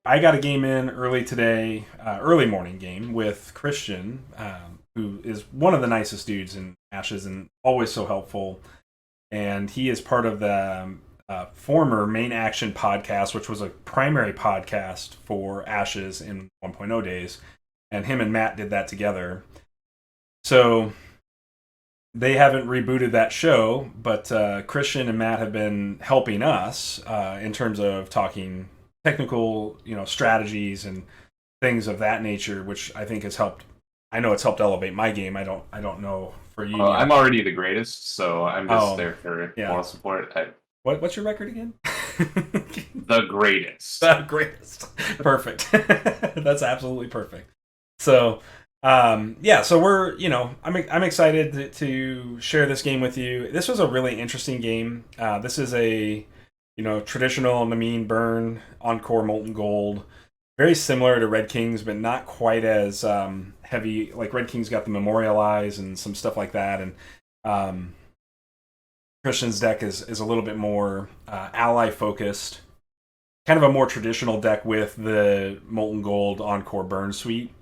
I got a game in early today, early morning game with Christian, who is one of the nicest dudes in Ashes and always so helpful. And he is part of the former Main Action podcast, which was a primary podcast for Ashes in 1.0 days. And him and Matt did that together. So they haven't rebooted that show, but Christian and Matt have been helping us in terms of talking technical, strategies and things of that nature, which I think has helped. I know it's helped elevate my game. I don't know for you. I'm already the greatest, so I'm just Oh, there for yeah. moral support. What's your record again? The greatest. The greatest. Perfect. That's absolutely perfect. So, yeah. So we're, I'm excited to share this game with you. This was a really interesting game. This is a, traditional Namine burn encore molten gold. Very similar to Red Kings, but not quite as heavy. Like Red Kings got the memorialize and some stuff like that, and um, Christian's deck is a little bit more ally focused, kind of a more traditional deck with the Molten Gold Encore Burn suite.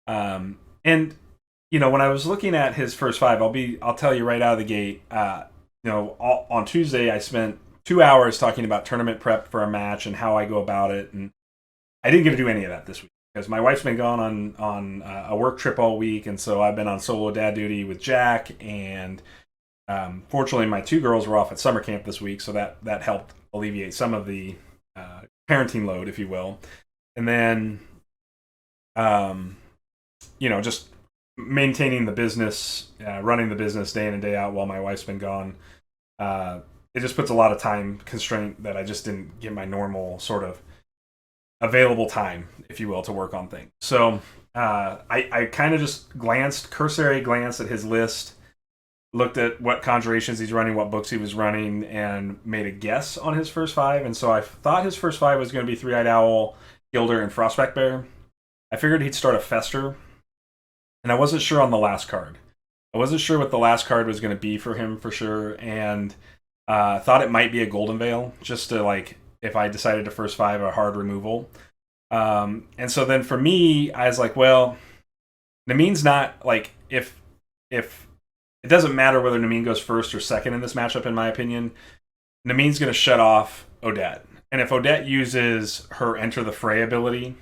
And when I was looking at his first five, I'll tell you right out of the gate. On Tuesday I spent 2 hours talking about tournament prep for a match and how I go about it, and I didn't get to do any of that this week because my wife's been gone on a work trip all week, and so I've been on solo dad duty with Jack, and fortunately, my two girls were off at summer camp this week, so that helped alleviate some of the parenting load, if you will. And then, just maintaining the business, running the business day in and day out while my wife's been gone. It just puts a lot of time constraint that I just didn't get my normal sort of available time, if you will, to work on things. So I kind of just cursory glanced at his list, looked at what conjurations he's running, what books he was running, and made a guess on his first five. And so I thought his first five was going to be Three-Eyed Owl, Gilder, and Frostback Bear. I figured he'd start a Fester, and I wasn't sure on the last card. I wasn't sure what the last card was going to be for him for sure, and thought it might be a Golden Veil, just to, if I decided to first five, a hard removal. And so then for me, I was like, well, Namine's not, if it doesn't matter whether Namine goes first or second in this matchup, in my opinion. Namine's going to shut off Odette. And if Odette uses her Enter the Fray ability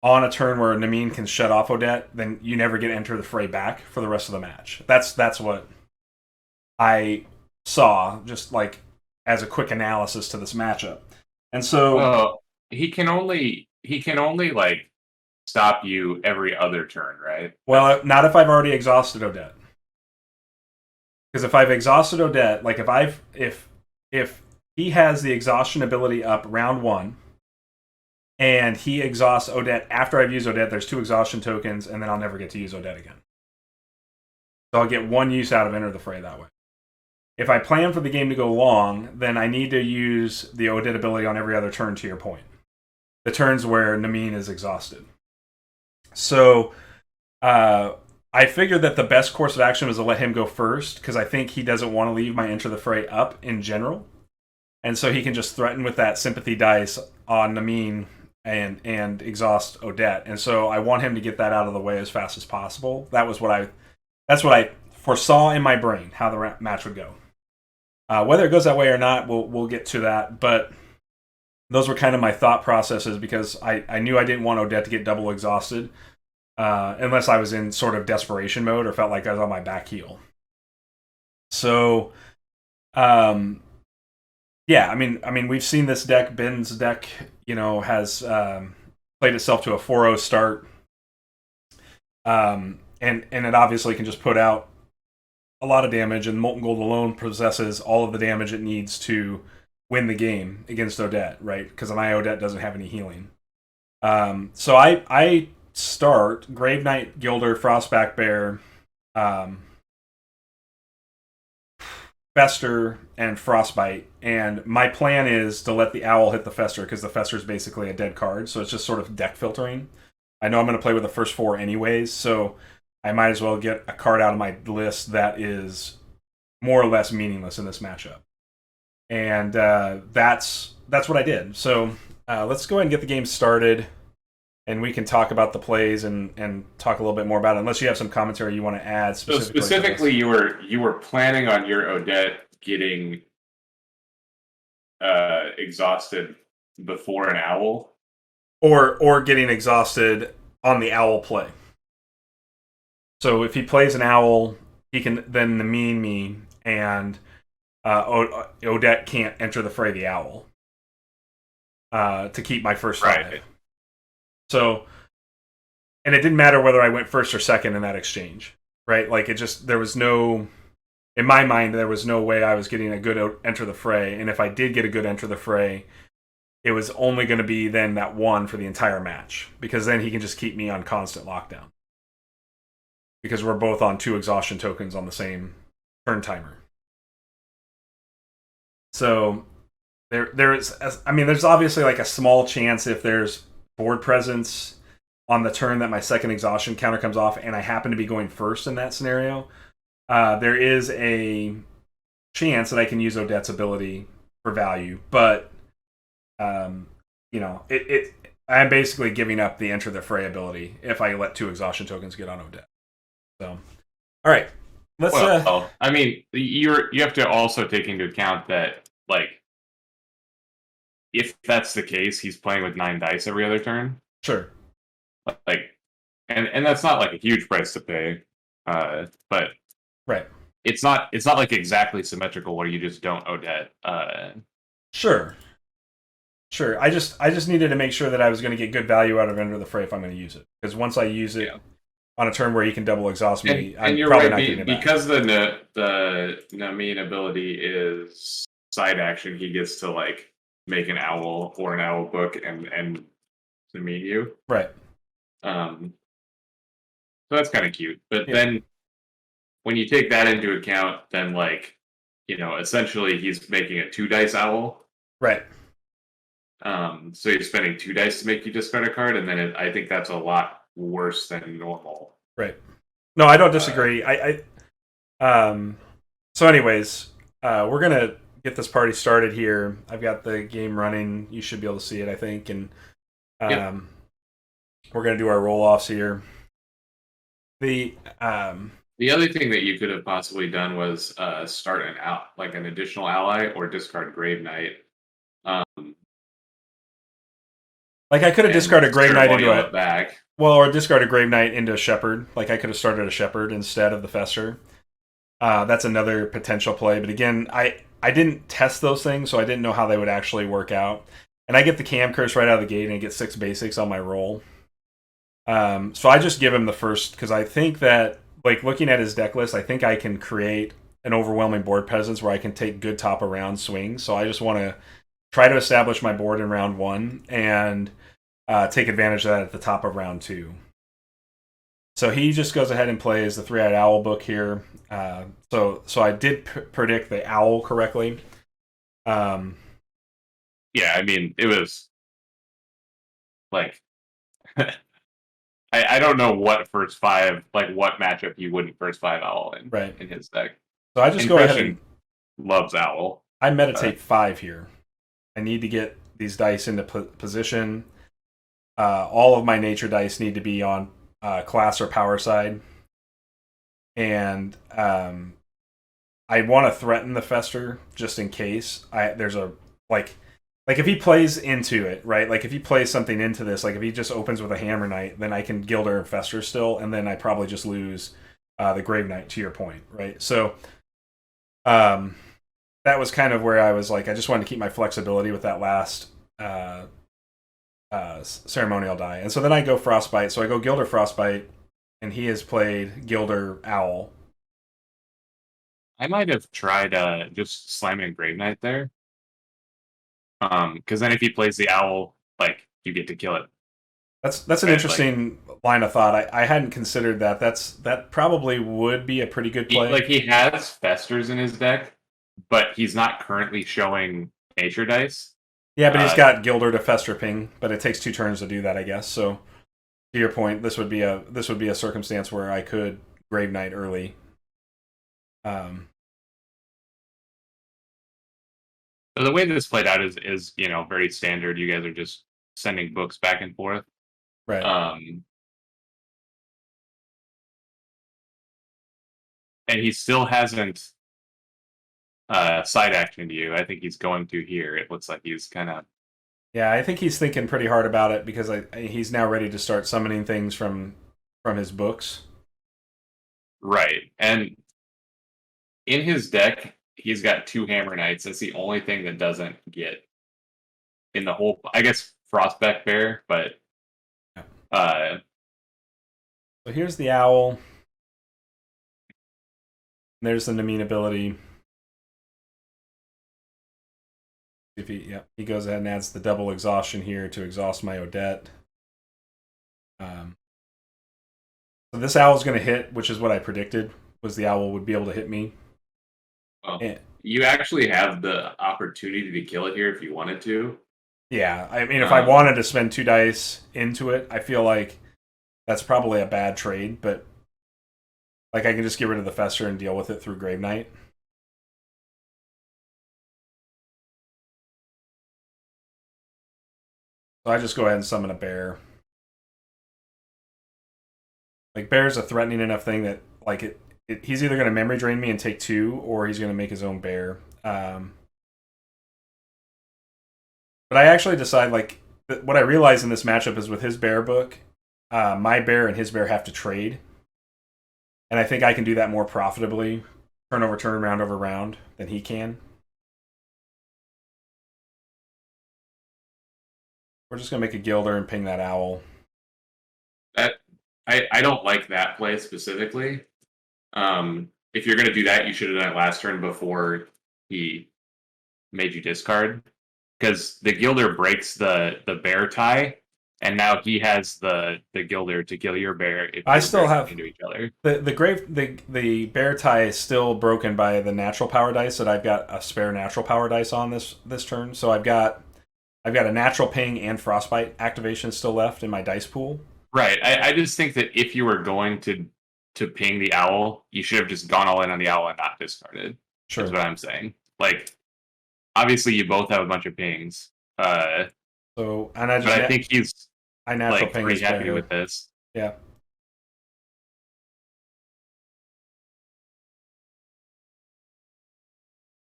on a turn where Namine can shut off Odette, then you never get Enter the Fray back for the rest of the match. That's what I saw, just as a quick analysis to this matchup. And so, Well, he can only stop you every other turn, right? well, not if I've already exhausted Odette. Because if I've exhausted Odette, if he has the exhaustion ability up round one, and he exhausts Odette after I've used Odette, there's two exhaustion tokens, and then I'll never get to use Odette again. So I'll get one use out of Enter the Fray that way. If I plan for the game to go long, then I need to use the Odette ability on every other turn, to your point. The turns where Namine is exhausted. So, I figured that the best course of action was to let him go first, because I think he doesn't want to leave my Enter the Fray up in general. And so he can just threaten with that sympathy dice on Namine and exhaust Odette. And so I want him to get that out of the way as fast as possible. That's what I foresaw in my brain, how the match would go. Whether it goes that way or not, we'll get to that. But those were kind of my thought processes, because I knew I didn't want Odette to get double exhausted. Unless I was in sort of desperation mode or felt like I was on my back heel. So, yeah, I mean, we've seen this deck. Ben's deck, has played itself to a 4-0 start, and it obviously can just put out a lot of damage. And Molten Gold alone possesses all of the damage it needs to win the game against Odette, right? Because my Odette doesn't have any healing. So I start Grave Knight, Gilder, Frostback Bear, Fester, and Frostbite. And my plan is to let the Owl hit the Fester, because the Fester is basically a dead card, so it's just sort of deck filtering. I know I'm going to play with the first four anyways, so I might as well get a card out of my list that is more or less meaningless in this matchup. And that's what I did. So let's go ahead and get the game started, and we can talk about the plays and talk a little bit more about it. Unless you have some commentary you want to add So specifically. specifically, you were planning on your Odette getting exhausted before an owl. Or getting exhausted on the owl play. So if he plays an owl, he can then Namine me, and Odette can't enter the fray the owl to keep my first five. Right. So, and it didn't matter whether I went first or second in that exchange, right? Like there was no, in my mind, there was no way I was getting a good enter the fray. And if I did get a good enter the fray, it was only going to be then that one for the entire match, because then he can just keep me on constant lockdown. Because we're both on 2 exhaustion tokens on the same turn timer. So there's obviously like a small chance if there's board presence on the turn that my second exhaustion counter comes off and I happen to be going first in that scenario, there is a chance that I can use Odette's ability for value, but I'm basically giving up the enter the fray ability if I let 2 exhaustion tokens get on Odette. So, all right, let's. I mean, you have to also take into account that, like, if that's the case, he's playing with 9 dice every other turn. Sure. Like, and that's not like a huge price to pay, but right. It's not like exactly symmetrical where you just don't Odette. Sure. I just needed to make sure that I was going to get good value out of Enter the Fray if I'm going to use it, because once I use it on a turn where he can double exhaust me, I'm you're probably right, not getting it back. Because the Namine ability is side action. He gets to like make an owl or an owl book and Namine you. Right. So that's kind of cute. But then when you take that into account, then like, essentially he's making a 2 dice owl. Right. So you're spending 2 dice to make you discard a card, and then I think that's a lot worse than normal. Right. No, I don't disagree. So anyways, we're gonna get this party started here. I've got the game running. You should be able to see it, I think, and we're gonna do our roll-offs here. The other thing that you could have possibly done was start an additional ally or discard Grave Knight. Like I could have discarded Grave Knight into it back. Well, or discarded Grave Knight into a Shepherd. Like I could have started a Shepherd instead of the Fester. That's another potential play. But again, I didn't test those things, so I didn't know how they would actually work out. And I get the Cam Curse right out of the gate, and I get 6 basics on my roll. So I just give him the first, because I think that, like, looking at his deck list, I think I can create an overwhelming board presence where I can take good top of round swings. So I just want to try to establish my board in round 1 and take advantage of that at the top of round 2. So he just goes ahead and plays the 3-eyed owl book here. So I did predict the owl correctly. Yeah, I mean, it was like I don't know what first 5, like what matchup you wouldn't first 5 owl in in his deck. So I just go ahead and loves owl. I meditate 5 here. I need to get these dice into position. All of my nature dice need to be on class or power side. And I want to threaten the Fester just in case. There's a like if he plays into it, right? Like if he plays something into this, like if he just opens with a Hammer Knight, then I can Gilder and Fester still, and then I probably just lose the Grave Knight, to your point, right? So that was kind of where I was like, I just wanted to keep my flexibility with that last ceremonial die. And so then I go Frostbite. So I go Gilder Frostbite, and he has played Gilder Owl. I might have tried just slamming Grave Knight there. Because then if he plays the owl, like, you get to kill it. That's an interesting line of thought. I hadn't considered that. That probably would be a pretty good play. He has Festers in his deck, but he's not currently showing nature dice. Yeah, but he's got Gilder to Fester ping, but it takes 2 turns to do that, I guess. So to your point, this would be a circumstance where I could Grave Knight early. So the way this played out is very standard. You guys are just sending books back and forth. Right. And he still hasn't side actioned you. I think he's going to here. It looks like he's kind of Yeah, I think he's thinking pretty hard about it because he's now ready to start summoning things from his books. right. And in his deck, he's got 2 Hammer Knights. That's the only thing that doesn't get in the whole. I guess Frostback Bear, but So here's the owl. There's the Namine ability. If he goes ahead and adds the double exhaustion here to exhaust my Odette. So this owl is going to hit, which is what I predicted. Was the owl would be able to hit me. well, you actually have the opportunity to kill it here if you wanted to. Yeah, I mean, if I wanted to spend 2 dice into it, I feel like that's probably a bad trade. But like, I can just get rid of the Fester and deal with it through Grave Knight. So I just go ahead and summon a bear. Like, bear's a threatening enough thing that, like, he's either going to memory drain me and take 2, or he's going to make his own bear. But I actually decide, like, what I realize in this matchup is with his bear book, my bear and his bear have to trade. And I think I can do that more profitably, turn round over round, than he can. We're just going to make a Gilder and ping that owl. I don't like that play specifically. If you're going to do that, you should have done it last turn before he made you discard, because the Gilder breaks the bear tie, and now he has the Gilder to kill your bear. If I still have into each other. The bear tie is still broken by the natural power dice that I've got a spare natural power dice on this turn. So I've got a natural ping and frostbite activation still left in my dice pool. Right. I just think that if you were going to ping the owl, you should have just gone all in on the owl and not discarded. Sure. That's what I'm saying. Like, obviously, you both have a bunch of pings. I think he's like pretty happy with this. Yeah.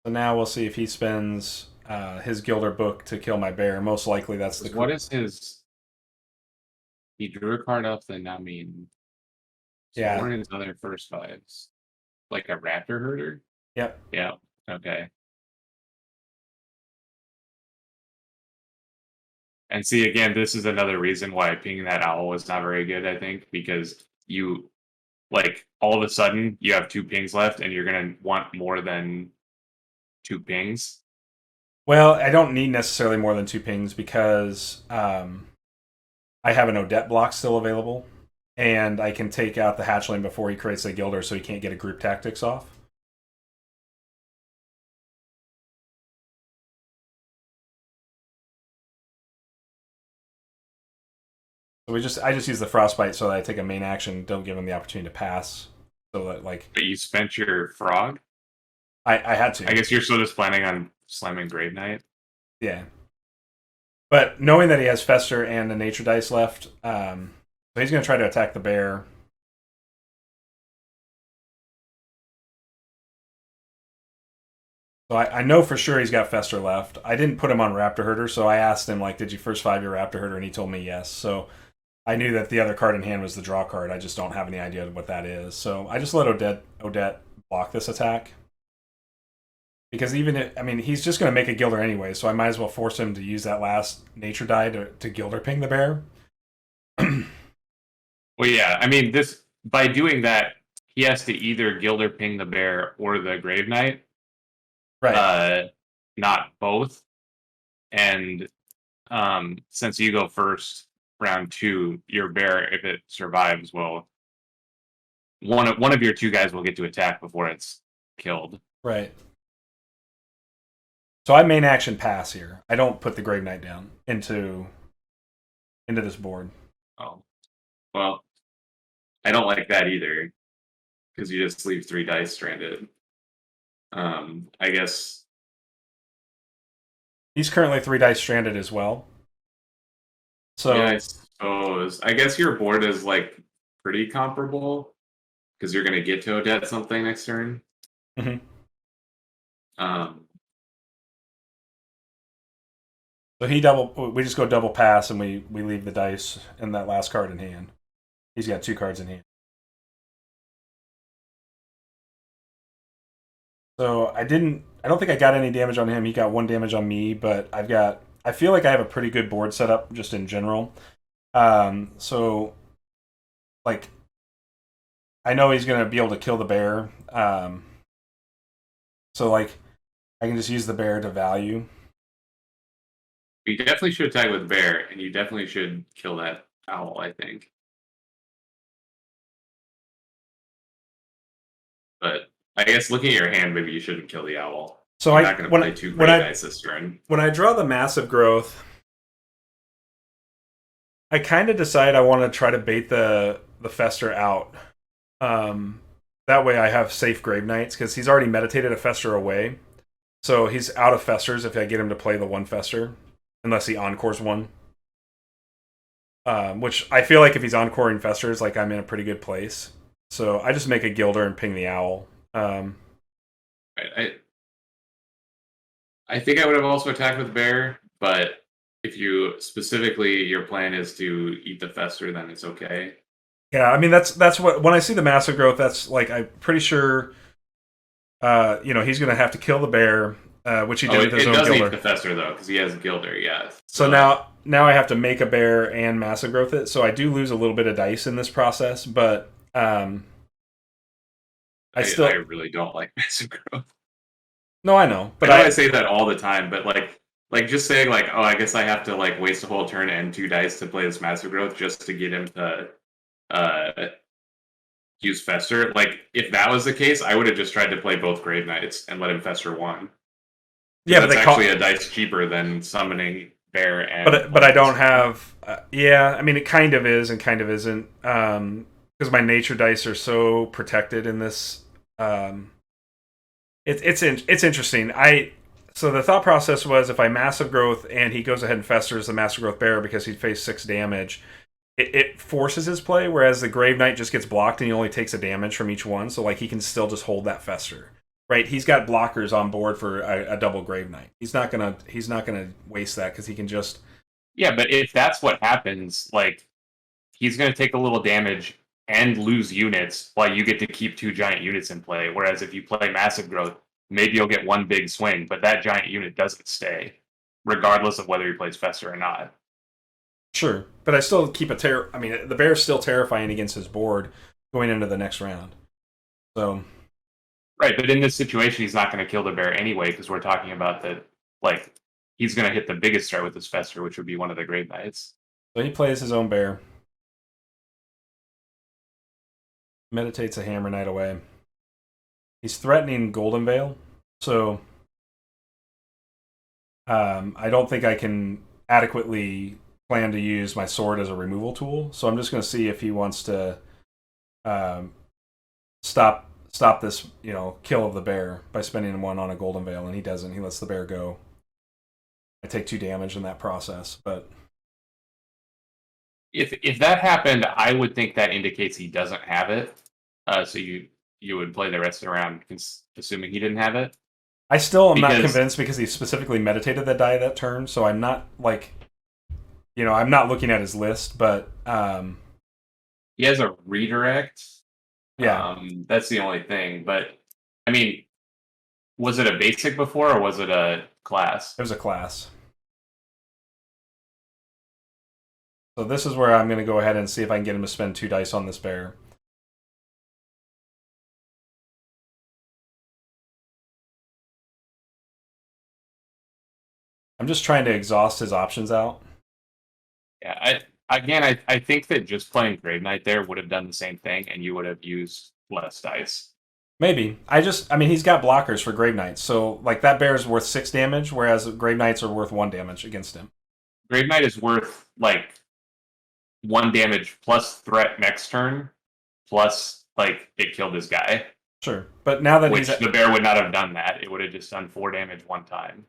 So now we'll see if he spends his Gilder book to kill my bear. Most likely that's the. What is his? He drew a card off the Namine. So yeah. What are his other first 5s? Like a raptor herder? Yep. Yeah. Okay. And see, again, this is another reason why pinging that owl was not very good, I think, because you, like, all of a sudden, you have 2 pings left, and you're going to want more than 2 pings. Well, I don't need necessarily more than 2 pings because I have an Odette block still available, and I can take out the hatchling before he creates a Gilder so he can't get a group tactics off. So I just use the frostbite so that I take a main action, don't give him the opportunity to pass. So that, like, but you spent your frog. I had to. I guess you're still just planning on slamming Grave Knight. Yeah, but knowing that he has Fester and the nature dice left, so he's going to try to attack the bear. So I know for sure he's got Fester left. I didn't put him on Raptor Herder, so I asked him, like, did you first 5 your Raptor Herder? And he told me yes. So I knew that the other card in hand was the draw card. I just don't have any idea what that is. So I just let Odette block this attack. Because he's just going to make a Gilder anyway, so I might as well force him to use that last nature die to Gilder ping the bear. Well, yeah, I mean, by doing that, he has to either Gilder ping the bear or the Grave Knight. Right. Not both. And since you go first, round 2, your bear, if it survives, will one of your 2 guys will get to attack before it's killed. Right. So I main action pass here. I don't put the Grave Knight down into this board. Oh, well, I don't like that either, because you just leave 3 dice stranded. I guess he's currently 3 dice stranded as well. Yeah, So I suppose. I guess your board is like pretty comparable because you're gonna get to Odette something next turn. mhm. Um, So he double. We just go double pass, and we leave the dice and that last card in hand. He's got 2 cards in hand. So I didn't. I don't think I got any damage on him. He got 1 damage on me, but I've got. I feel like I have a pretty good board setup just in general. So like I know he's gonna be able to kill the bear. So like I can just use the bear to value. you definitely should attack with bear, and you definitely should kill that owl. I think, but I guess looking at your hand, maybe you shouldn't kill the owl. So You're I not going to play two when great I dice this turn. when I draw the massive growth, I kind of decide I want to try to bait the fester out. Um, that way I have safe grave knights because he's already meditated a fester away. So he's out of festers if I get him to play the one fester, unless he encores one. Which I feel like if he's encoring festers, like I'm in a pretty good place. So I just make a gilder and ping the owl. I, I think I would have also attacked with bear, but if you specifically your plan is to eat the fester, then it's okay. Yeah, I mean that's what when I see the massive growth, that's like I'm pretty sure. He's gonna have to kill the bear, which he Oh, did with his it own does eat gilder. the fester though, because he has gilder. Yeah. So So now I have to make a bear and massive growth it. So I do lose a little bit of dice in this process, but I I still really don't like massive growth. no, I know, I but know I say that all the time, but like just saying like, oh, I guess I have to like waste a whole turn and 2 dice to play this massive growth just to get him to uh use fester. Like if that was the case, I would have just tried to play both grave knights and let him fester one because yeah, but that's they call, actually a dice cheaper than summoning bear and but I playing don't this. have. Yeah, I mean it kind of is and kind of isn't because my nature dice are so protected in this. Um, it's interesting. So the thought process was if I massive growth and he goes ahead and festers the massive growth bear because he faced 6 damage, it forces his play. Whereas the Grave Knight just gets blocked and he only takes a damage from each one, so like he can still just hold that fester. Right, he's got blockers on board for a double Grave Knight. He's not gonna waste that because he can just Yeah, but if that's what happens, like he's going to take a little damage and lose units while you get to keep 2 giant units in play. Whereas if you play massive growth, maybe you'll get one big swing, but that giant unit doesn't stay, regardless of whether he plays Fester or not. sure, but I still keep a terror. I mean, the bear's still terrifying against his board going into the next round. So Right, but in this situation, he's not going to kill the bear anyway because we're talking about that. Like he's going to hit the biggest start with his Fester, which would be one of the Great Knights. he plays his own bear, meditates a Hammer Knight away. He's threatening Golden Veil, so I don't think I can adequately plan to use my sword as a removal tool. So I'm just going to see if he wants to um, stop this, kill of the bear by spending one on a Golden Veil, and he doesn't. He lets the bear go. I take 2 damage in that process, but If that happened, I would think that indicates he doesn't have it. So you would play the rest of the round, assuming he didn't have it, I still am not because convinced because he specifically meditated that die that turn. So I'm not like, I'm not looking at his list, but he has a redirect. yeah, That's the only thing. But I mean, was it a basic before or was it a class? it was a class. So this is where I'm going to go ahead and see if I can get him to spend 2 dice on this bear. I'm just trying to exhaust his options out. Yeah. I think that just playing Grave Knight there would have done the same thing, and you would have used less dice. Maybe. I mean, he's got blockers for Grave Knights. So, like, that bear is worth 6 damage, whereas Grave Knights are worth 1 damage against him. Grave Knight is worth like 1 damage plus threat next turn, plus like it killed his guy. Sure. But now that Which the bear would not have done that. It would have just done 4 damage one time.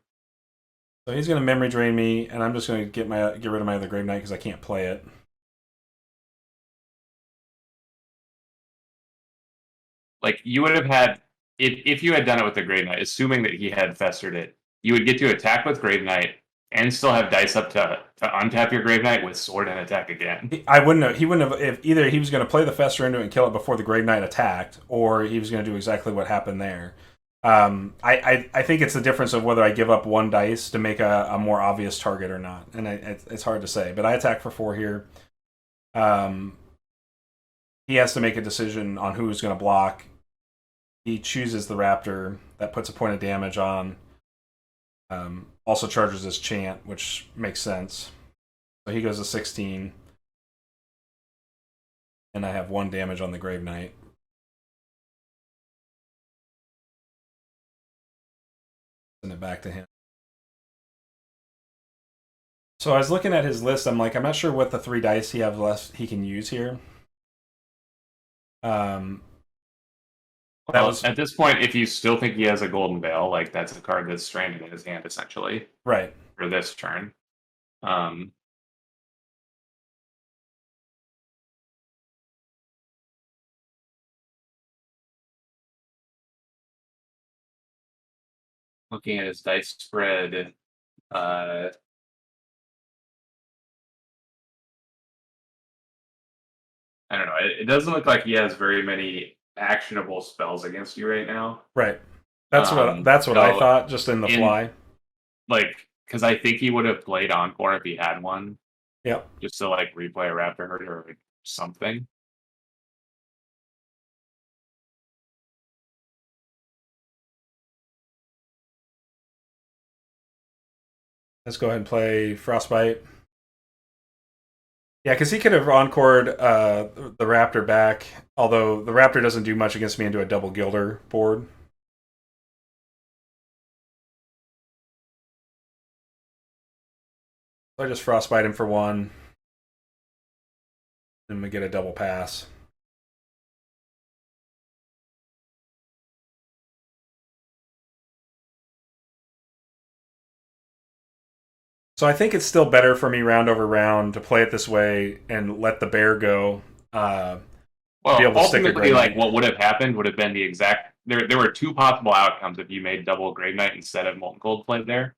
So he's going to memory drain me, and I'm just going to get rid of my other Grave Knight because I can't play it. Like you would have had if you had done it with the Grave Knight, assuming that he had festered it, you would get to attack with Grave Knight and still have dice up to untap your Grave Knight with sword and attack again. I wouldn't have. He wouldn't have. If either he was going to play the Fester into it and kill it before the Grave Knight attacked, or he was going to do exactly what happened there. I think it's the difference of whether I give up one dice to make a more obvious target or not, and it's hard to say. But I attack for 4 here. He has to make a decision on who's going to block. He chooses the Raptor. That puts a point of damage on. Also charges his Chant, which makes sense. So he goes to 16. And I have 1 damage on the Grave Knight. Send it back to him. So I was looking at his list. I'm like, I'm not sure what the 3 dice he has left he can use here. Well, at this point, if you still think he has a Golden Veil, like that's a card that's stranded in his hand, essentially. Right. For this turn. Looking at his dice spread, I don't know. It doesn't look like he has very many actionable spells against you right now. Right. That's what I thought, just in the fly. Like, because I think he would have played Encore if he had one. Yep. Just to like replay a Raptor Herd or something. Let's go ahead and play Frostbite. Yeah, because he could have encored the Raptor back, although the Raptor doesn't do much against me into a double Gilder board. So I just Frostbite him for 1. And we get a double pass. So I think it's still better for me round over round to play it this way and let the bear go. Well, ultimately, like what would have happened would have been the exact. There were 2 possible outcomes if you made double Grave Knight instead of Molten Cold played there.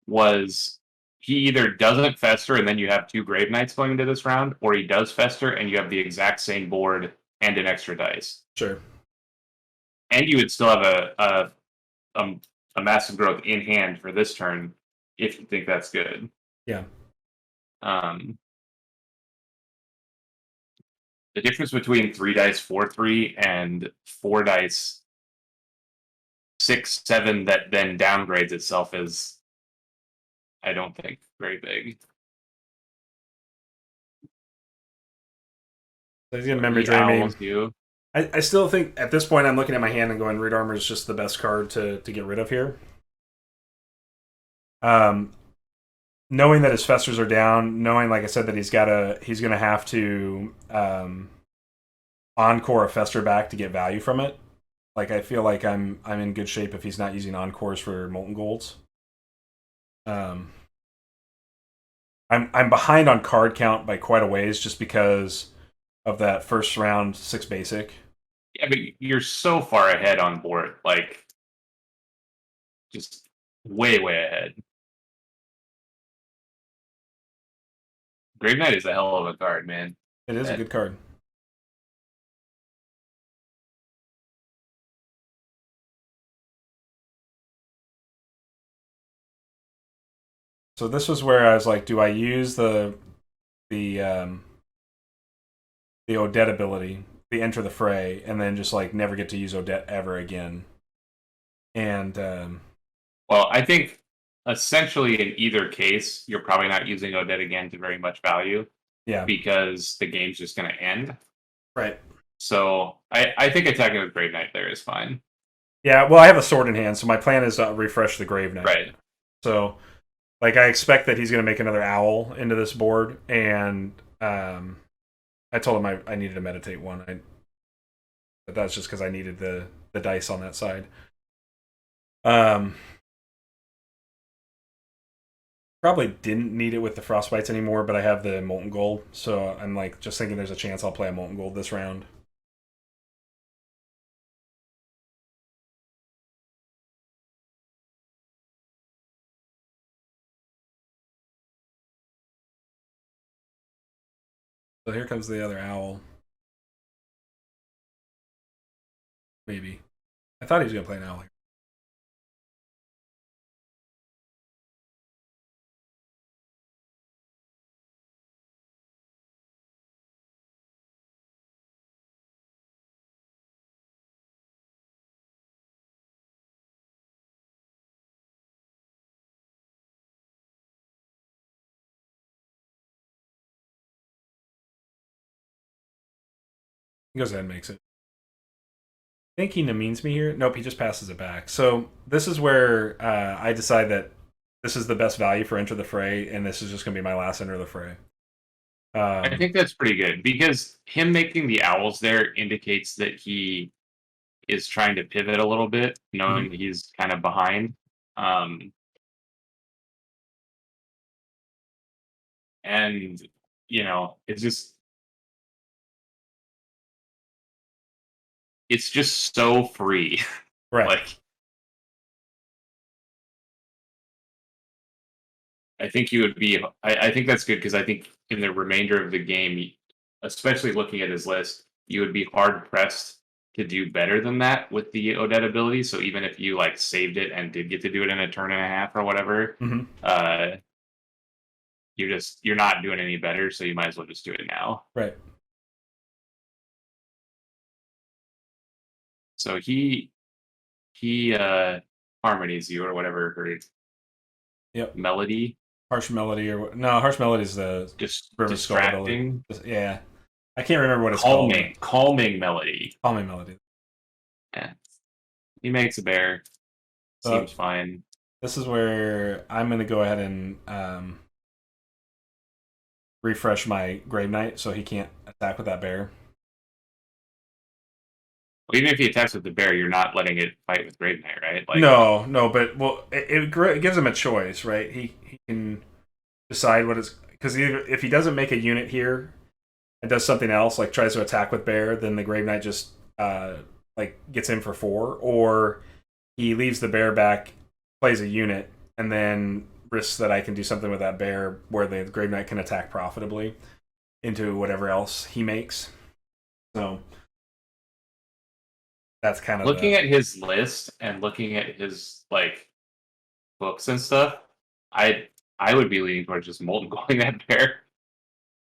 Was he either doesn't fester and then you have 2 Grave Knights going into this round, or he does fester and you have the exact same board and an extra dice. Sure. And you would still have a massive growth in hand for this turn if you think that's good. Yeah. The difference between 3 dice 4/3 and 4 dice 6/7 that then downgrades itself is, I don't think, very big. So he's gonna memory drain me. I still think at this point I'm looking at my hand and going, Red Armor is just the best card to get rid of here. Knowing that his festers are down, knowing, like I said, that he's gonna have to encore a fester back to get value from it. Like I feel like I'm in good shape if he's not using encores for Molten Golds. I'm behind on card count by quite a ways just because of that first round 6 basic. Yeah, but you're so far ahead on board, like just way ahead. Grave Knight is a hell of a card, man. It is a good card. So this was where I was like, do I use the Odette ability, the Enter the Fray, and then just like never get to use Odette ever again? And well, I think essentially in either case, you're probably not using Odette again to very much value. Yeah. Because the game's just going to end. Right. So I think attacking with Grave Knight there is fine. Yeah, well, I have a sword in hand, so my plan is to refresh the Grave Knight. Right. So, like, I expect that he's going to make another Owl into this board, and I told him I needed to meditate 1. But that's just because I needed the dice on that side. Probably didn't need it with the frostbites anymore, but I have the molten gold, so I'm like just thinking there's a chance I'll play a molten gold this round. So here comes the other owl. Maybe. I thought he was gonna play an owl here. He goes ahead and makes it. I think he Namines me here. Nope, he just passes it back. So this is where I decide that this is the best value for Enter the Fray, and this is just going to be my last Enter the Fray. I think that's pretty good because him making the owls there indicates that he is trying to pivot a little bit, knowing that he's kind of behind. Um, and it's just so free. right. Like I think you would be. I think that's good because I think in the remainder of the game, especially looking at his list, you would be hard pressed to do better than that with the Odette ability. So even if you like saved it and did get to do it in a turn and a half or whatever, Mm-hmm. uh, you're not doing any better. So you might as well just do it now. Right. So he harmonies you or whatever her Yep. melody, Harsh Melody or no, Harsh Melody is the just River Skull ability. distracting, Yeah. I can't remember what it's calming, called. calming melody. Calming Melody. Yeah. He makes a bear. So Seems fine. this is where I'm going to go ahead and refresh my Grave Knight so he can't attack with that bear. Well, even if he attacks with the bear, you're not letting it fight with Grave Knight, right? Like, No, but well, it gives him a choice, right? He can decide what it's because if he doesn't make a unit here and does something else, like tries to attack with bear, then the Grave Knight just like gets in for 4, or he leaves the bear back, plays a unit, and then risks that I can do something with that bear where the Grave Knight can attack profitably into whatever else he makes. So that's kind of looking at his list and looking at his like books and stuff, I would be leaning towards just molten golding that bear.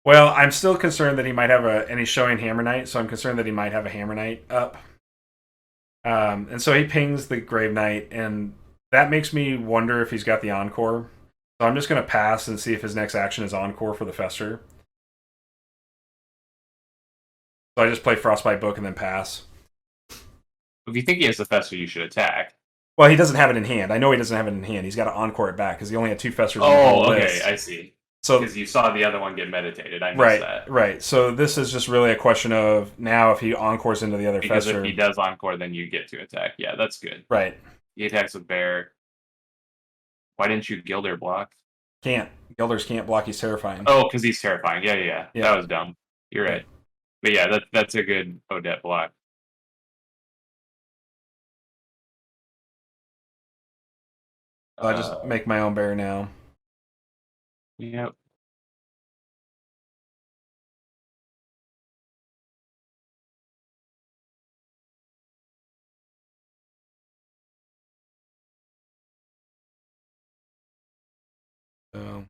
Well, I'm still concerned that he might have and he's showing Hammer Knight, so I'm concerned that he might have a Hammer Knight up. And so he pings the Grave Knight, and that makes me wonder if he's got the Encore. So I'm just going to pass and see if his next action is Encore for the Fester. So I just play Frostbite Book and then pass. If you think he has the fester, you should attack. Well, he doesn't have it in hand. I know he doesn't have it in hand. He's got to Encore it back because he only had 2 Festers in the whole okay, list. I see. So because you saw the other one get meditated, I missed that. Right. So this is just really a question of now if he encores into the other Because Fester. if he does encore, then you get to attack. Yeah, that's good. Right. He attacks with bear. Why didn't you Gilder block? Can't. Gilders can't block. He's terrifying. Oh, because he's terrifying. Yeah. That was dumb. You're right. But yeah, that's a good Odette block. I just make my own bear now. Yep. So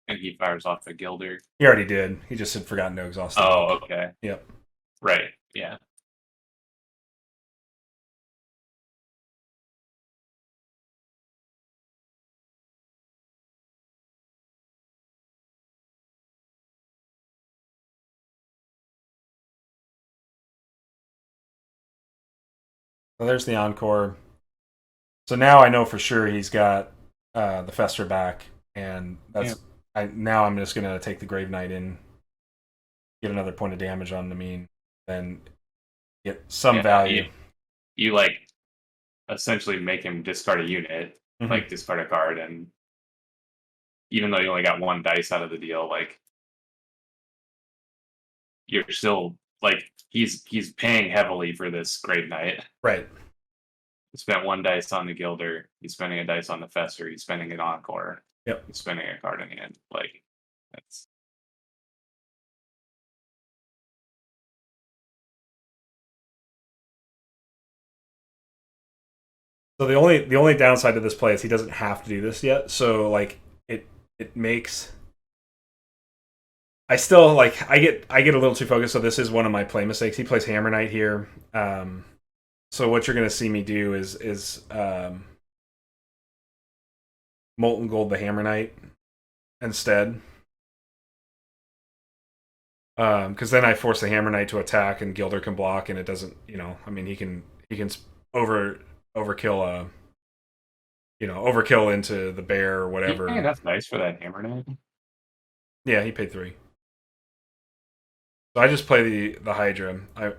And he fires off the Gilder. he already did. He just had forgotten to exhaust. Oh, okay. Yep. Right. Yeah. So there's the Encore. So now I know for sure he's got the Fester back, and that's now I'm just gonna take the Grave Knight in, get another point of damage on Namine, then get some value. You like essentially make him discard a unit, like discard a card, and even though you only got one dice out of the deal, like you're still like he's paying heavily for this Grave Knight. Right. He spent one dice on the Gilder. He's spending a dice on the Fester. He's spending an Encore. Yep. He's spending a card in hand. Like that's. So the only downside to this play is he doesn't have to do this yet. So like it makes I still like I get a little too focused. So this is one of my play mistakes. He plays Hammer Knight here. So what you're gonna see me do is Molten Gold the Hammer Knight instead. Because then I force the Hammer Knight to attack, and Gilder can block, and it doesn't. I mean, he can overkill overkill into the bear or whatever. Yeah, that's nice for that Hammer Knight. Yeah, he paid 3. So I just play the Hydra. I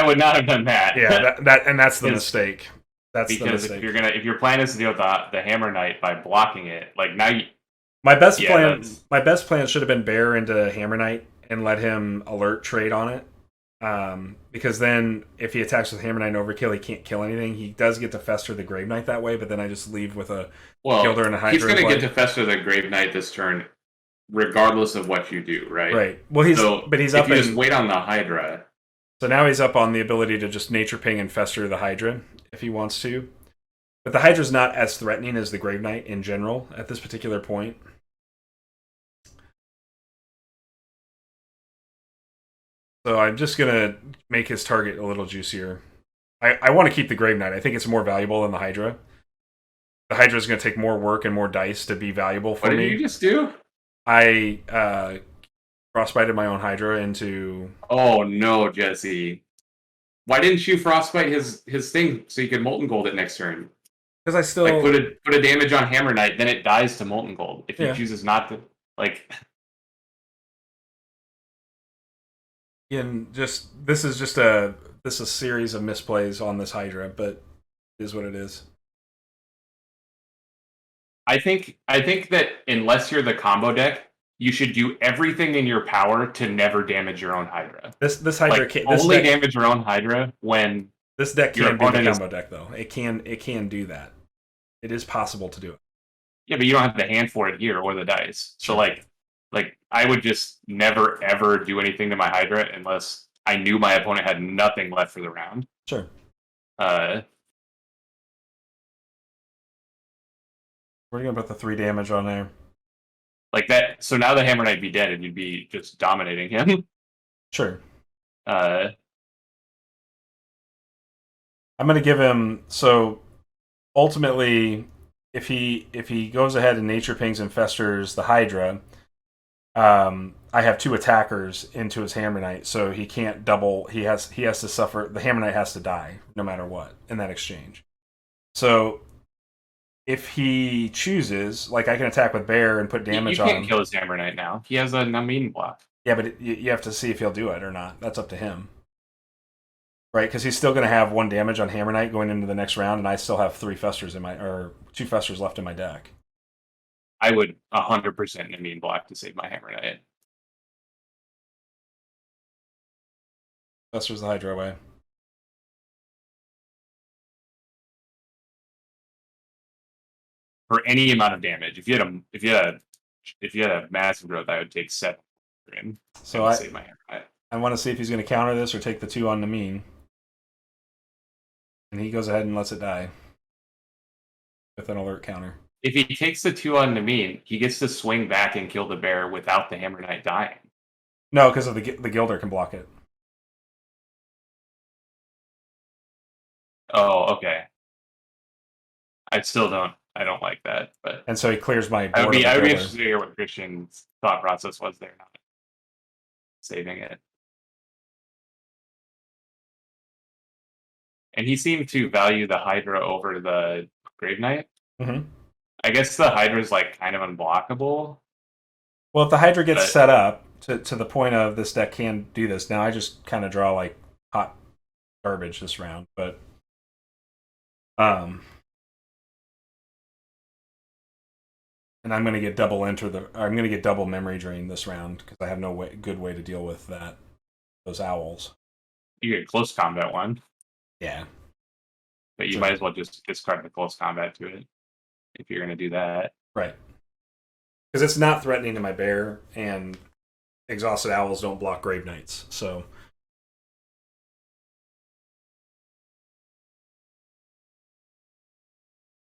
would not have done that. Yeah, that's the mistake. That's because the mistake. if your plan is to deal with the Hammer Knight by blocking it, like now you. My best plan should have been bear into Hammer Knight and let him alert trade on it. Because then if he attacks with Hammer Knight and overkill, he can't kill anything. He does get to fester the Grave Knight that way, but then I just leave with a Gilder and a Hydra. He's going to get to fester the Grave Knight this turn, regardless of what you do, right? Right. Well, he's up. If you just wait on the Hydra. So now he's up on the ability to just nature ping and fester the Hydra if he wants to. But the Hydra's not as threatening as the Grave Knight in general at this particular point. So I'm just going to make his target a little juicier. I want to keep the Grave Knight. I think it's more valuable than the Hydra. The Hydra is going to take more work and more dice to be valuable for me. What did you just do? I frostbited my own Hydra into... Oh, no, Jesse. Why didn't you frostbite his thing so you could Molten Gold it next turn? Because I still... Like, put a damage on Hammer Knight, then it dies to Molten Gold. If he chooses not to... Like... And this is a series of misplays on this Hydra, but it is what it is. I think that unless you're the combo deck, you should do everything in your power to never damage your own Hydra. This Hydra like, only damage your own Hydra when this deck can be the combo deck though. It can do that. It is possible to do it. Yeah, but you don't have the hand for it here or the dice. So like I would just never ever do anything to my Hydra unless I knew my opponent had nothing left for the round. Sure. We're gonna put the 3 damage on there. Like that. So now the Hammer Knight be dead, and you'd be just dominating him. Sure. I'm gonna give him. So ultimately, if he goes ahead and nature pings and festers the Hydra, I have 2 attackers into his Hammer Knight, so he can't double. He has to suffer. The Hammer Knight has to die no matter what in that exchange. So if he chooses, like I can attack with Bear and put damage on him. You can't kill his Hammer Knight now. He has a Namine block. Yeah, but you have to see if he'll do it or not. That's up to him. Right? Because he's still going to have 1 damage on Hammer Knight going into the next round, and I still have 2 Festers left in my deck. I would 100% Namine block to save my Hammer Knight. Festers the Hydra away. For any amount of damage, if you had a massive growth, I would take 7. So I save my Hammer Knight. I want to see if he's going to counter this or take the 2 on Namine. And he goes ahead and lets it die with an alert counter. If he takes the 2 on Namine, he gets to swing back and kill the bear without the Hammer Knight dying. No, because of the Gilder can block it. Oh, okay. I don't like that, but and so he clears my board. I would be interested to hear what Christian's thought process was there, not saving it. And he seemed to value the Hydra over the Grave Knight. Mm-hmm. I guess the Hydra is like kind of unblockable. Well, if the Hydra gets set up to the point of this deck can do this, now I just kind of draw like hot garbage this round, but and I'm going to get double enter the. I'm going to get double memory drain this round because I have no good way to deal with that. Those owls. You get close combat one, Yeah, but you sure. might as well just discard the close combat to it if you're going to do that. Right. Because it's not threatening to my bear, and exhausted owls don't block grave knights. So.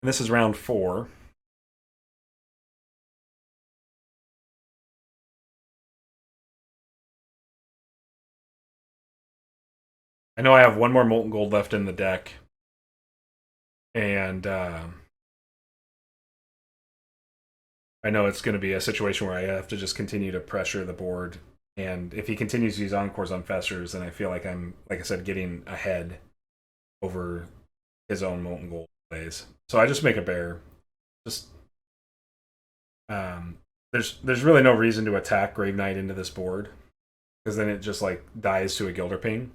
And this is round 4. I know I have one more Molten Gold left in the deck. And I know it's going to be a situation where I have to just continue to pressure the board. And if he continues to use Encores on Festers, then I feel like I'm, like I said, getting ahead over his own Molten Gold plays. So I just make a bear. Just there's really no reason to attack Grave Knight into this board, because then it just like dies to a Gilder Pain.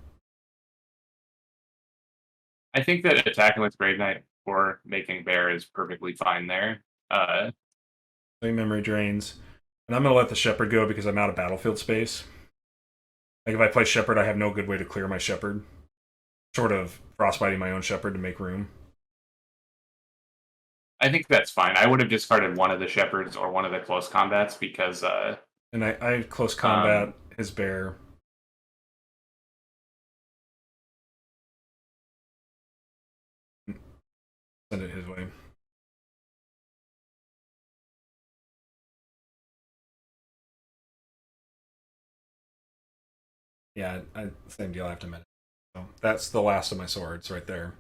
I think that attacking with Grave Knight or making bear is perfectly fine there. Memory drains. And I'm going to let the Shepherd go because I'm out of battlefield space. Like if I play Shepherd, I have no good way to clear my Shepherd. Sort of frostbiting my own Shepherd to make room. I think that's fine. I would have discarded one of the Shepherds or one of the close combats because and I have close combat his bear. Send it his way. Yeah, same deal. I have to medit. So that's the last of my swords right there.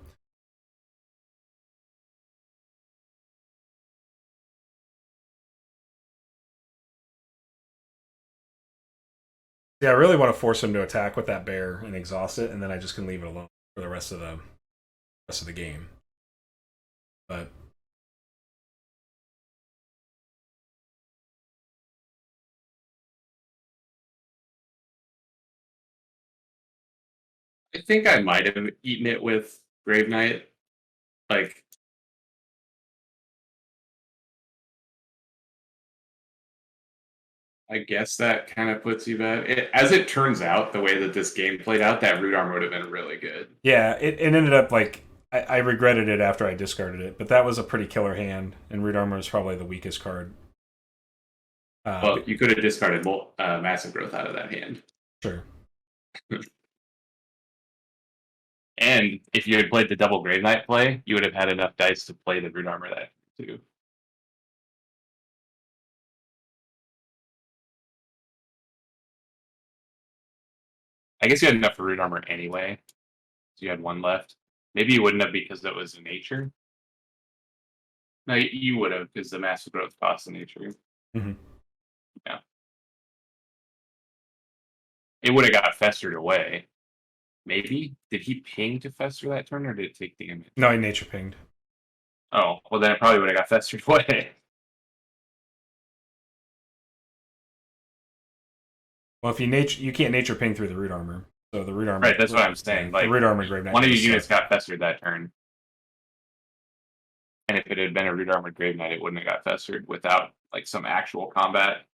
Yeah, I really want to force him to attack with that bear and exhaust it, and then I just can leave it alone for the rest of the game. But I think I might have eaten it with Grave Knight. Like, I guess that kind of puts you back. As it turns out, the way that this game played out, that root armor would have been really good. yeah, it ended up like I regretted it after I discarded it, but that was a pretty killer hand, and Root Armor is probably the weakest card. Well, you could have discarded Massive Growth out of that hand. Sure. And if you had played the double Grave Knight play, you would have had enough dice to play the root armor that too. I guess you had enough for root armor anyway. So you had one left. Maybe you wouldn't have because it was a nature. No, you would have because the massive growth costs a nature. Mm-hmm. Yeah. It would have got festered away. Maybe. Did he ping to fester that turn or did it take damage? No, he nature pinged. Oh, well then it probably would have got festered away. Well, if you can't nature ping through the Root Armor. So the Root Armor. Right, that's what I'm saying. Like, the Root Armor Grave Knight. One of your units got festered that turn. And if it had been a root armored Grave Knight, it wouldn't have got festered without like some actual combat.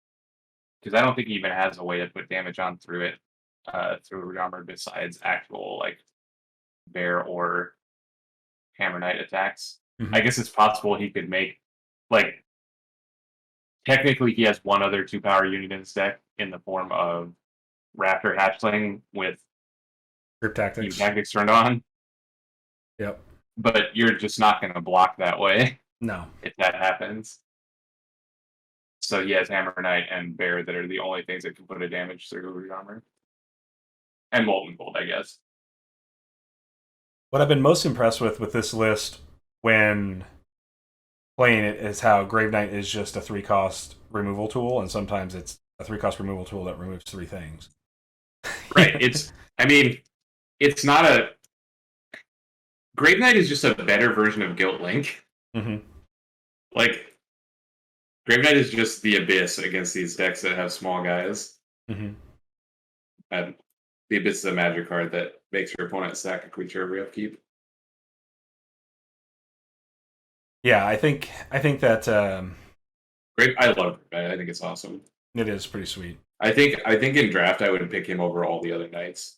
Because I don't think he even has a way to put damage on through it, through root armor besides actual like bear or hammer knight attacks. Mm-hmm. I guess it's possible he could make like technically he has one other 2-power unit in his deck in the form of Raptor Hatchling with Group Tactics. Tactics turned on. Yep. But you're just not going to block that way. No. If that happens. So he has Hammer Knight and Bear that are the only things that can put a damage through root armor. And Molten Gold, I guess. What I've been most impressed with this list when playing it is how Grave Knight is just a 3-cost removal tool, and sometimes it's a 3-cost removal tool that removes 3 things. Right. It's not a... Grave Knight is just a better version of Guilt Link. Mm-hmm. Like, Grave Knight is just the Abyss against these decks that have small guys. Mm-hmm. And the Abyss is a magic card that makes your opponent sack a creature every upkeep. Yeah, I think that Great. I love Grape. I think it's awesome. It is pretty sweet. I think in draft I would pick him over all the other knights.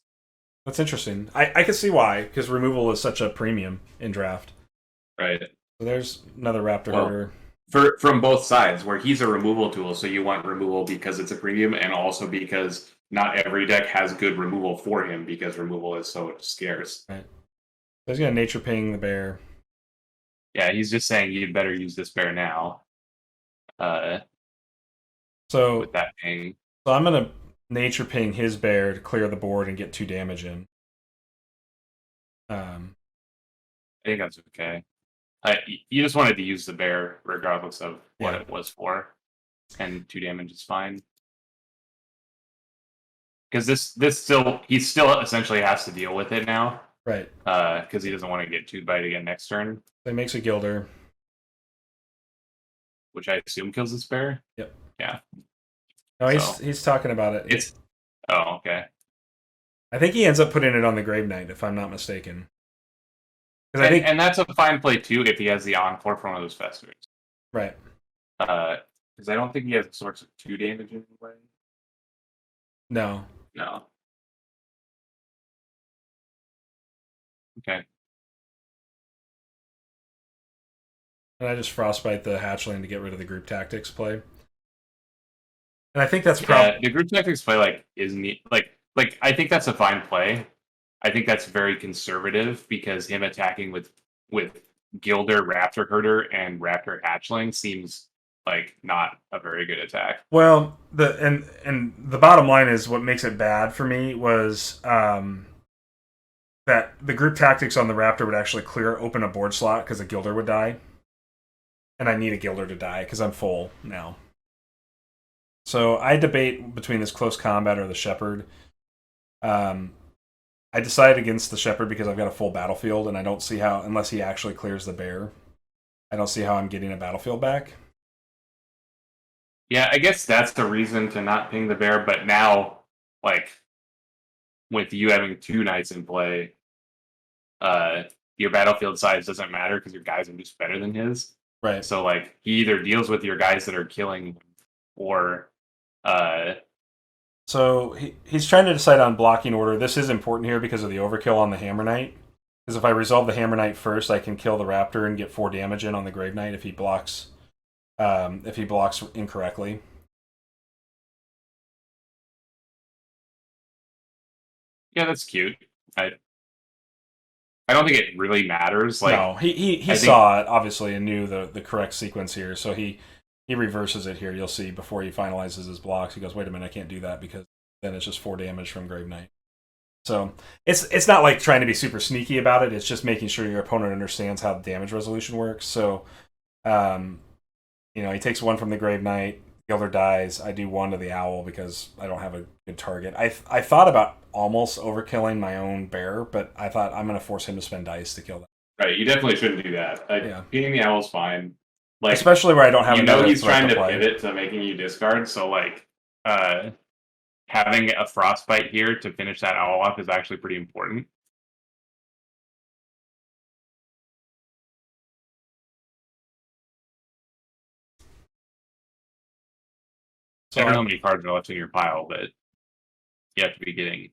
That's interesting. I can see why, because removal is such a premium in draft. Right. So there's another Raptor herder. From both sides, where he's a removal tool, so you want removal because it's a premium, and also because not every deck has good removal for him because removal is so scarce. Right. So he's gonna nature ping the bear. Yeah, he's just saying you'd better use this bear now. So with that ping. So I'm gonna nature ping his bear to clear the board and get 2 damage in. I think that's okay. You just wanted to use the bear regardless of what it was for, and 2 damage is fine. Because he still essentially has to deal with it now, right? Because he doesn't want to get 2 bite again next turn. So he makes a Gilder, which I assume kills this bear. Yep. Yeah. No, he's talking about it. It's okay. I think he ends up putting it on the Grave Knight, if I'm not mistaken. And that's a fine play too if he has the Encore from one of those Festers. Right. Because I don't think he has a source of 2 damage anyway. No. Okay. And I just Frostbite the Hatchling to get rid of the group tactics play. And I think that's the group tactics play is neat. Like I think that's a fine play. I think that's very conservative because him attacking with Gilder, Raptor Herder, and Raptor Hatchling seems like not a very good attack. Well, the bottom line is what makes it bad for me was that the group tactics on the Raptor would actually open a board slot because a Gilder would die. And I need a Gilder to die because I'm full now. So I debate between this close combat or the Shepherd. I decided against the Shepherd because I've got a full battlefield, and I don't see how, unless he actually clears the bear, I don't see how I'm getting a battlefield back. Yeah, I guess that's the reason to not ping the bear, but now, with you having 2 knights in play, your battlefield size doesn't matter because your guys are just better than his. Right. So, he either deals with your guys that are killing or... So he's trying to decide on blocking order. This is important here because of the overkill on the Hammer Knight. Because if I resolve the Hammer Knight first, I can kill the Raptor and get 4 damage in on the Grave Knight if he blocks incorrectly. Yeah, that's cute. I don't think it really matters. No, he saw it obviously and knew the correct sequence here, so he reverses it here. You'll see before he finalizes his blocks. He goes, "Wait a minute, I can't do that because then it's just 4 damage from Grave Knight." So it's not like trying to be super sneaky about it. It's just making sure your opponent understands how the damage resolution works. So, he takes 1 from the Grave Knight. Gilder dies. I do 1 to the Owl because I don't have a good target. I thought about almost overkilling my own bear, but I thought I'm going to force him to spend dice to kill that. Right, you definitely shouldn't do that. Beating the Owl's fine. Especially where I don't have another he's trying to play. pivot to making you discard, so having a Frostbite here to finish that Owl off is actually pretty important. So I don't know how many cards are left in your pile, but you have to be getting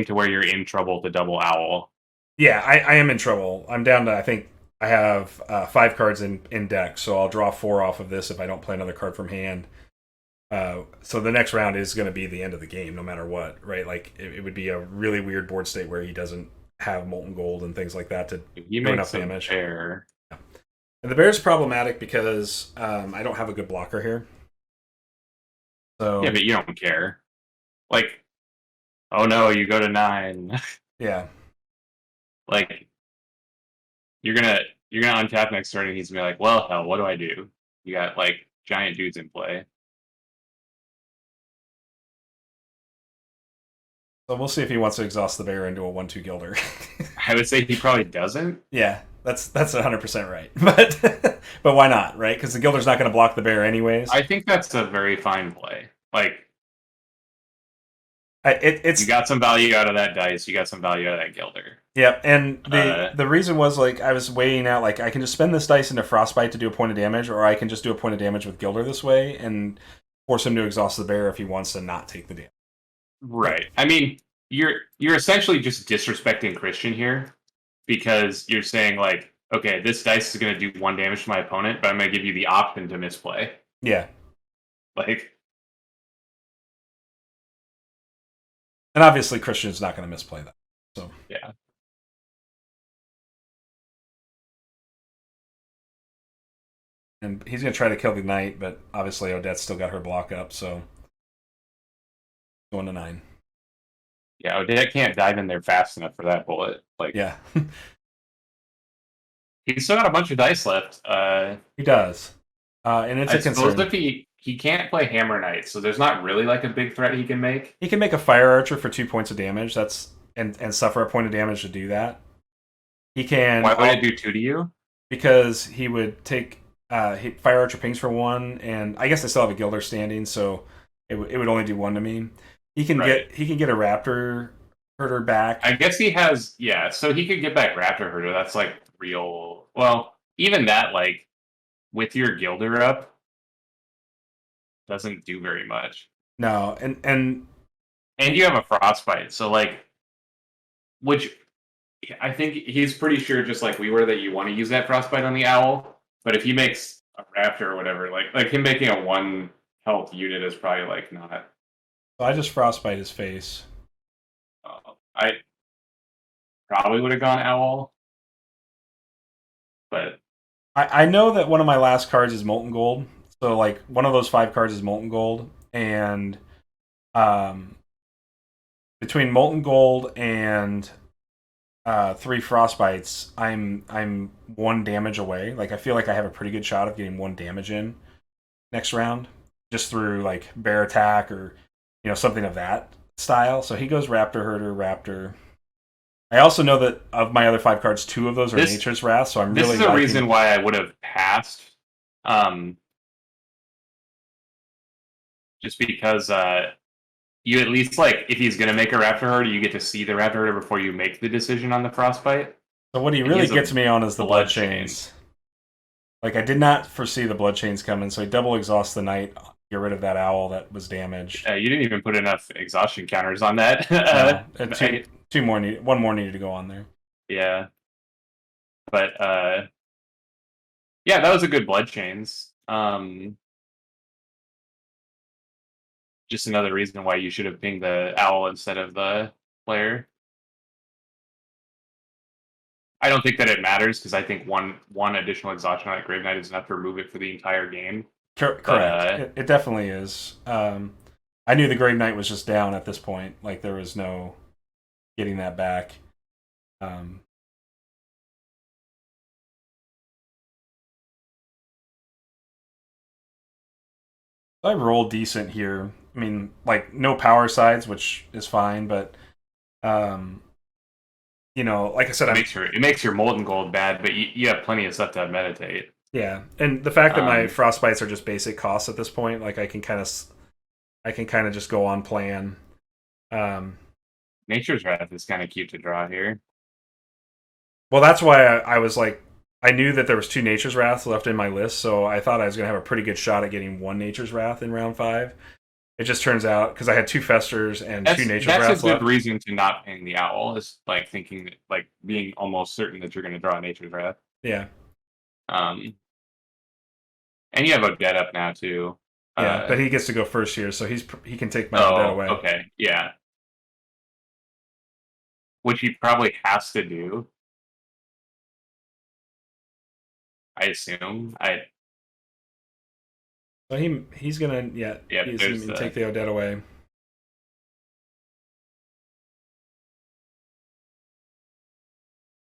to where you're in trouble to double Owl. Yeah, I am in trouble. I'm down to, I think, I have 5 cards in deck, so I'll draw 4 off of this if I don't play another card from hand. So the next round is going to be the end of the game, no matter what, right? It would be a really weird board state where he doesn't have Molten Gold and things like that to do enough damage. Bear. Yeah. And the bear's problematic because I don't have a good blocker here. So yeah, but you don't care. Oh no, you go to 9. Yeah. You're gonna untap next turn, and he's gonna be like, "Well, hell, what do I do?" You got giant dudes in play. So we'll see if he wants to exhaust the bear into a 1/2 Gilder. I would say he probably doesn't. Yeah, that's 100% right. But why not, right? Because the Gilder's not going to block the bear anyways. I think that's a very fine play. It's you got some value out of that dice. You got some value out of that Gilder. Yeah, and Uh, the reason was like I was weighing out like I can just spend this dice into frostbite to do a point of damage, or I can just do a point of damage with Gilder this way and force him to exhaust the bear if he wants to not take the damage. Like, right. I mean, you're essentially just disrespecting Christian here because you're saying like, okay, this dice is going to do 1 damage to my opponent, but I'm going to give you the option to misplay. yeah, Like, and obviously Christian's not going to misplay that. So, yeah, and he's going to try to kill the knight, but obviously Odette's still got her block up, so 1 to 9. yeah. Odette can't dive in there fast enough for that bullet. Like, Yeah, he's still got a bunch of dice left. he does, and it's I a suppose concern. if he can't play Hammer Knight, so there's not really like a big threat he can make. He can make a fire archer for 2 points of damage. That's and suffer a point of damage to do that. He can Why would it do 2 to you? because he would take fire archer pings for 1, and I guess I still have a Gilder standing, so it would only do 1 to me. Right. He can get a Raptor herder back. I guess he has, yeah, so he could get back Raptor Herder. That's like real. Well, even that, like, with your Gilder up, doesn't do very much. No, and And you have a Frostbite, so, like, which I think he's pretty sure, just like we were, that you want to use that Frostbite on the Owl. But if he makes a Raptor or whatever, like him making a 1 health unit is probably, like, not. I just frostbite his face. I probably would have gone Owl, but I know that one of my last cards is molten gold, so like one of those 5 cards is molten gold, and um, between molten gold and 3 frostbites, I'm 1 damage away. Like I feel like I have a pretty good shot of getting 1 damage in next round, just through like bear attack or something of that style. So he goes Raptor Herder, Raptor. I also know that of my other 5 cards, 2 of those are this Nature's Wrath. So I'm this really is a liking. reason why I would have passed. Um, just because you at least, like, if he's gonna make a Raptor Herder, you get to see the Raptor Herder before you make the decision on the Frostbite. So what he And he really has a gets me on is the blood blood chain. chains. Like I did not foresee the blood chains coming, so he double exhausts the knight, get rid of that owl that was damaged. You didn't even put enough exhaustion counters on that. No, two more need, one more needed to go on there. Yeah, but yeah, that was a good blood chains. Just another reason why you should have pinged the owl instead of the player. I don't think that it matters because I think one additional exhaustion on that Grave Knight is enough to remove it for the entire game. But Correct. It definitely is. I knew the Grave Knight was just down at this point. Like there was no getting that back. Um, I rolled decent here. I mean, like no power sides, which is fine, but um, like I said, it makes your molten gold bad, but you have plenty of stuff to meditate. yeah, and the fact that my Um, frostbites are just basic costs at this point, like I can kind of just go on plan. Um, Nature's Wrath is kind of cute to draw here. well, that's why I was like, I knew that there was 2 Nature's Wraths left in my list, so I thought I was gonna have a pretty good shot at getting 1 Nature's Wrath in round 5. It just turns out because I had 2 Festers and 2 Nature's That's a Wraths good left. reason to not ping the owl. Is like thinking, like, being almost certain that you're going to draw Nature's Wrath. Yeah, Um, and you have Odette up now too. yeah, but he gets to go first here, so he can take my Odette Oh, away. okay, yeah. Which he probably has to do. I assume. So he's gonna Yeah. he's There's gonna take the the Odette away.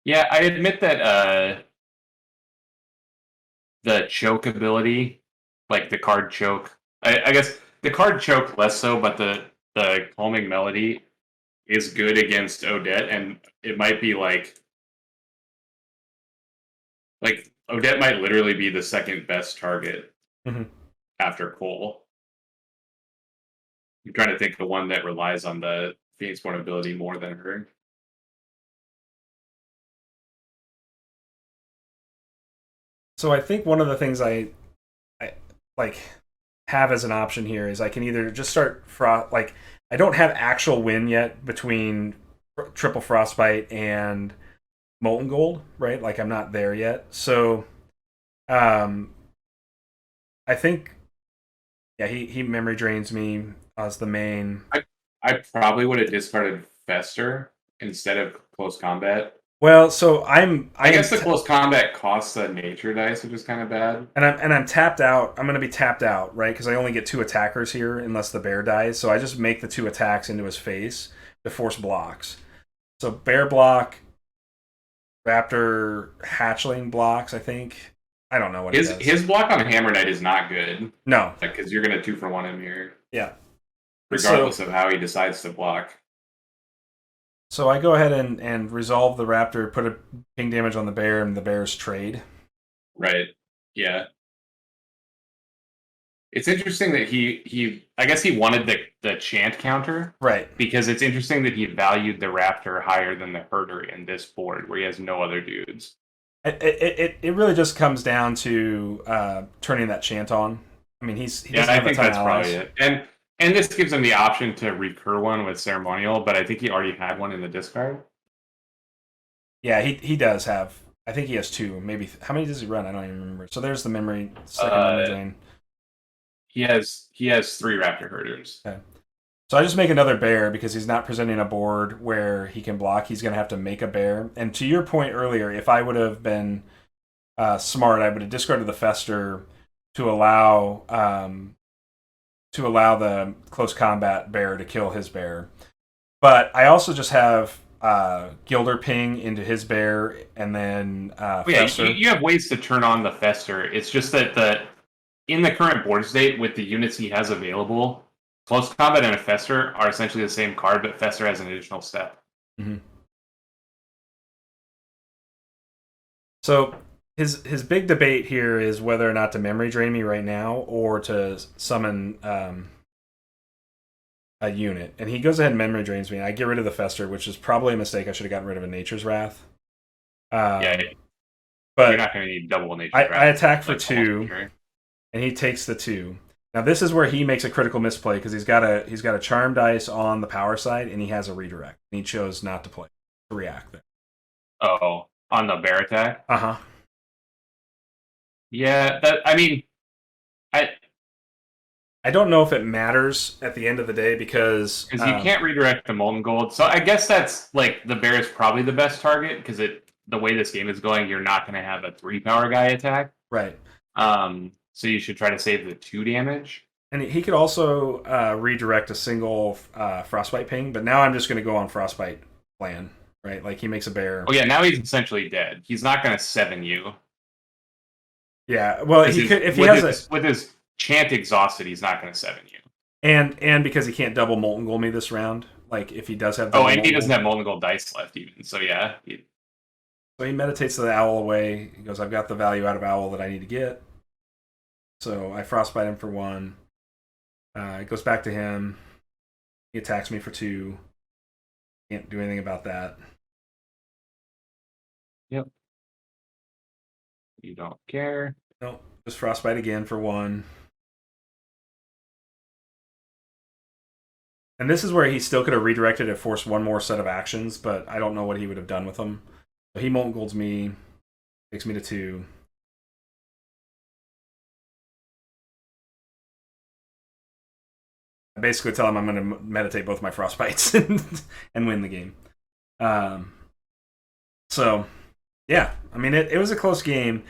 yeah. I admit that the choke ability, like the card choke. I guess the card choke less so, but the calming melody is good against Odette, and it might be like Odette might literally be the second best target Mhm. after Cole. I'm trying to think of one that relies on the Phoenix Born ability more than her. So I think one of the things I like have as an option here is I can either just start like I don't have actual win yet between triple frostbite and molten gold, right? Like I'm not there yet. So um I think yeah, he memory drains me as the main. I probably would have discarded Fester instead of close combat. Well, so I guess the close combat costs a nature dice, which is kind of bad. I'm tapped out. I'm going to be tapped out, right? Because I only get 2 attackers here unless the bear dies. So I just make the 2 attacks into his face to force blocks. So bear block, raptor hatchling blocks. I think I don't know what his block on Hammer Knight is not good. No, because you're gonna 2-for-1 him here. Yeah, regardless of how he decides to block. So I go ahead and resolve the raptor, put a ping damage on the bear, and the bear's trade. Right. Yeah. It's interesting that he I guess he wanted the chant counter. Right. Because it's interesting that he valued the raptor higher than the herder in this board where he has no other dudes. It really just comes down to turning that chant on. I mean, he doesn't have I think a ton that's of probably it. And this gives him the option to recur one with ceremonial, but I think he already had one in the discard. Yeah, he does have. I think he has 2. Maybe how many does he run? I don't even remember. So there's the memory second memory drain. He has 3 raptor herders. Okay. So I just make another bear because he's not presenting a board where he can block. He's going to have to make a bear. And to your point earlier, if I would have been smart, I would have discarded the Fester to allow the close combat bear to kill his bear. But I also just have Gilder ping into his bear and then Fester. You have ways to turn on the Fester. It's just that in the current board state with the units he has available, close combat and a Fester are essentially the same card, but Fester has an additional step. Mm-hmm. So his big debate here is whether or not to memory drain me right now or to summon a unit. And he goes ahead and memory drains me. And I get rid of the Fester, which is probably a mistake. I should have gotten rid of a Nature's Wrath. But you're not going to need double Nature's Wrath. I attack for 2, and he takes the 2. Now this is where he makes a critical misplay because he's got a charm dice on the power side and he has a redirect. And he chose not to play to react there. Oh, on the bear attack? Uh-huh. Yeah, I don't know if it matters at the end of the day because you can't redirect the molten gold. So I guess that's like the bear is probably the best target because the way this game is going, you're not going to have a 3-power guy attack. Right. So you should try to save the 2 damage. And he could also redirect a single frostbite ping, but now I'm just going to go on frostbite plan, right? Like he makes a bear. Oh yeah, now he's essentially dead. He's not going to 7 you. Yeah, well, he could if he has with his chant exhausted, he's not going to 7 you. And because he can't double molten gold me this round, like if he does have. And he doesn't have molten gold dice left even. So yeah. So he meditates the owl away. He goes, "I've got the value out of owl that I need to get." So I frostbite him for 1. It goes back to him. He attacks me for 2. Can't do anything about that. Yep. You don't care. Nope. Just frostbite again for 1. And this is where he still could have redirected and forced 1 more set of actions, but I don't know what he would have done with them. So he molten golds me, takes me to 2. I basically tell him I'm going to meditate both my frostbites and win the game. So, yeah. I mean, it was a close game.